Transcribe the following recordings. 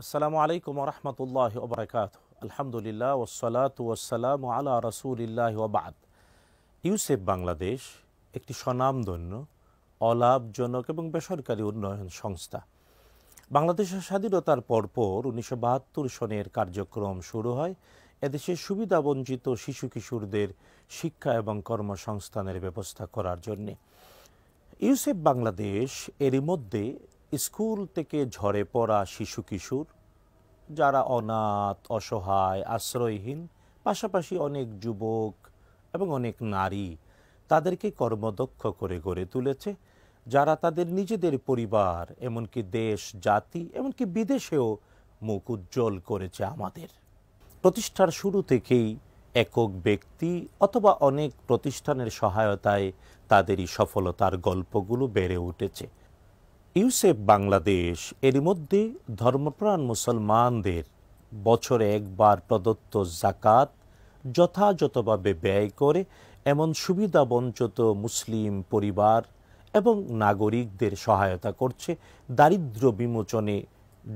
আসসালামু আলাইকুম রহমতুল্লাহ ওবরাকাত। আলহামদুলিল্লাহ ওসসালাতু ওয়াসসালামু আলা রাসূলিল্লাহ ওয়া বা'দ। ইউসেফ বাংলাদেশ একটি স্বনামধন্য, অলাভজনক এবং বেসরকারি উন্নয়ন সংস্থা। বাংলাদেশের স্বাধীনতার পরপর ১৯৭২ সনের কার্যক্রম শুরু হয় এদেশের সুবিধাবঞ্চিত শিশু কিশোরদের শিক্ষা এবং কর্মসংস্থানের ব্যবস্থা করার জন্যে। ইউসেফ বাংলাদেশ এরই মধ্যে স্কুল থেকে ঝরে পড়া শিশু কিশোর, যারা অনাথ, অসহায়, আশ্রয়হীন, পাশাপাশি অনেক যুবক এবং অনেক নারী, তাদেরকে কর্মদক্ষ করে গড়ে তুলেছে, যারা তাদের নিজেদের পরিবার, এমনকি দেশ, জাতি, এমনকি বিদেশেও মুখ উজ্জ্বল করেছে আমাদের। প্রতিষ্ঠার শুরু থেকেই একক ব্যক্তি অথবা অনেক প্রতিষ্ঠানের সহায়তায় তাদেরই সফলতার গল্পগুলো বেড়ে উঠেছে। ইউসেফ বাংলাদেশ এর মধ্যে ধর্মপ্রাণ মুসলমানদের বছরে একবার প্রদত্ত জাকাত যথাযথভাবে ব্যয় করে এমন সুবিধাবঞ্চিত মুসলিম পরিবার এবং নাগরিকদের সহায়তা করছে, দারিদ্র্য বিমোচনে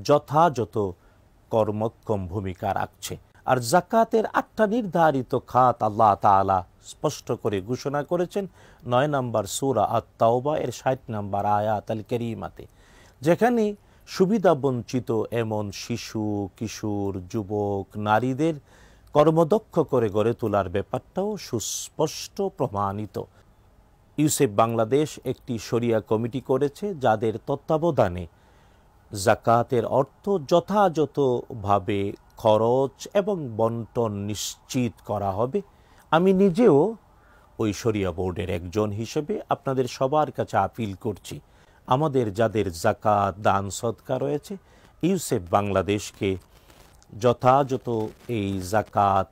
যথাযথ কর্মক্ষম ভূমিকা রাখছে। আর জাকাতের ৮টা নির্ধারিত খাত আল্লাহ তাআলা স্পষ্ট করে ঘোষণা করেছেন ৯ নম্বর সূরা আত-তাওবা এর ৬০ নম্বর আয়াত আল কারীমাতে, যেখানে সুবিধাবঞ্চিত এমন শিশু, কিশোর, যুবক, নারীদের কর্মদক্ষ করে গড়ে তোলার ব্যাপারটাও সুস্পষ্ট প্রমাণিত। ইউসেফ বাংলাদেশ একটি শরিয়া কমিটি করেছে, যাদের তত্ত্বাবধানে জাকাতের অর্থ যথাযথভাবে খরচ এবং বন্টন নিশ্চিত করা হবে। আমি নিজেও ওই শরিয়া বোর্ডের একজন হিসেবে আপনাদের সবার কাছে আপিল করছি, আমাদের যাদের জাকাত, দান, সদকা রয়েছে, ইউসেফ বাংলাদেশকে যথাযথ এই জাকাত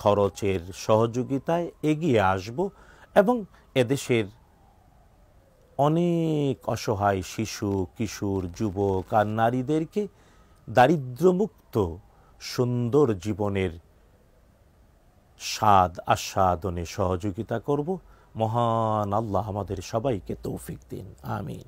খরচের সহযোগিতায় এগিয়ে আসব এবং এদেশের অনেক অসহায় শিশু, কিশোর, যুবক আর নারীদেরকে দারিদ্র্যমুক্ত সুন্দর জীবনের স্বাদ আস্বাদনে সহযোগিতা করব। মহান আল্লাহ আমাদের সবাইকে তৌফিক দিন, আমিন।